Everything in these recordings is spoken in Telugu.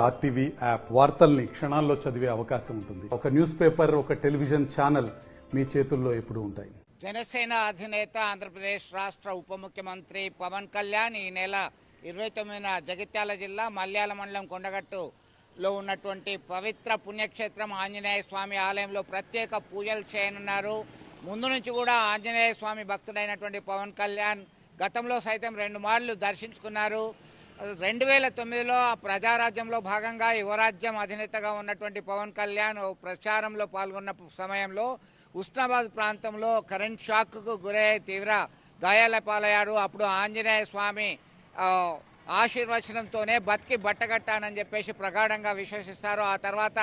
ఆర్టీవీ యాప్ వార్తల్ని క్షణాల్లో చదివే అవకాశం ఉంటుంది. ఒక న్యూస్ పేపర్, ఒక టెలివిజన్ ఛానల్ మీ చేతుల్లో ఎప్పుడూ ఉంటాయి. జనసేన అధినేత ఆంధ్రప్రదేశ్ రాష్ట్ర ఉప ముఖ్యమంత్రి పవన్ కళ్యాణ్ ఈ నెల 29న జగిత్యాల జిల్లా మల్యాల మండలం కొండగట్టులో ఉన్నటువంటి పవిత్ర పుణ్యక్షేత్రం ఆంజనేయ స్వామి ఆలయంలో ప్రత్యేక పూజలు చేయనున్నారు. ముందు నుంచి కూడా ఆంజనేయ స్వామి భక్తుడైనటువంటి పవన్ కళ్యాణ్ గతంలో సైతం 2 మార్లు దర్శించుకున్నారు. 2009లో ప్రజారాజ్యంలో భాగంగా యువరాజ్యం అధినేతగా ఉన్నటువంటి పవన్ కళ్యాణ్ ప్రచారంలో పాల్గొన్న సమయంలో ఉస్నాబాద్ ప్రాంతంలో కరెంట్ షాక్కు గురై తీవ్ర గాయాల పాలయ్యారు. అప్పుడు ఆంజనేయ స్వామి ఆశీర్వచనంతోనే బతికి బట్టగట్టానని చెప్పేసి ప్రగాఢంగా విశ్వసిస్తారు. ఆ తర్వాత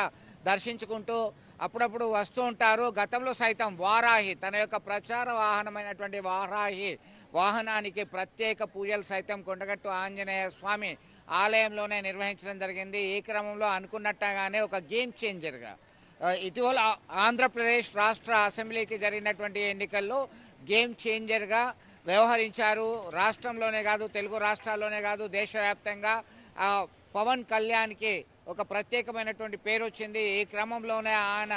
దర్శించుకుంటూ అప్పుడప్పుడు వస్తూ ఉంటారు. గతంలో సైతం వారాహి, తన యొక్క ప్రచార వాహనమైనటువంటి వారాహి వాహనానికి ప్రత్యేక పూజలు సైతం కొండగట్టు ఆంజనేయ స్వామి ఆలయంలోనే నిర్వహించడం జరిగింది. ఈ క్రమంలో అనుకున్నట్టుగానే ఒక గేమ్ చేంజర్గా ఇటీవల ఆంధ్రప్రదేశ్ రాష్ట్ర అసెంబ్లీకి జరిగినటువంటి ఎన్నికల్లో గేమ్ చేంజర్గా వ్యవహరించారు. రాష్ట్రంలోనే కాదు, తెలుగు రాష్ట్రాల్లోనే కాదు, దేశవ్యాప్తంగా పవన్ కళ్యాణ్కి ఒక ప్రత్యేకమైనటువంటి పేరు వచ్చింది. ఈ క్రమంలోనే ఆయన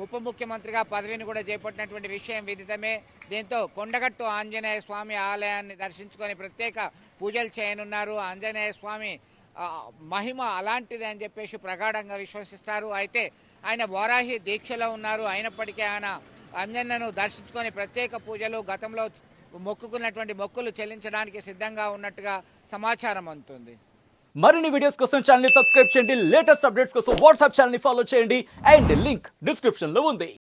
ఉప ముఖ్యమంత్రిగా పదవిని కూడా చేపట్టినటువంటి విషయం విదితమే. దీంతో కొండగట్టు ఆంజనేయ స్వామి ఆలయాన్ని దర్శించుకొని ప్రత్యేక పూజలు చేయనున్నారు. ఆంజనేయ స్వామి మహిమ అలాంటిది అని చెప్పేసి ప్రగాఢంగా విశ్వసిస్తారు. అయితే ఆయన వారాహి దీక్షలో ఉన్నారు. అయినప్పటికీ ఆయన ఆంజనేయును దర్శించుకొని ప్రత్యేక పూజలు, గతంలో మొక్కుకున్నటువంటి మొక్కులు చెల్లించడానికి సిద్ధంగా ఉన్నట్టుగా సమాచారం అందుతుంది. మరిన్ని వీడియోస్ కోసం ఛానల్ ని సబ్స్క్రైబ్ చేయండి. లేటెస్ట్ అప్డేట్స్ కోసం వాట్సాప్ ఛానల్ ని ఫాలో చేయండి. అండ్ లింక్ డిస్క్రిప్షన్ లో ఉంది.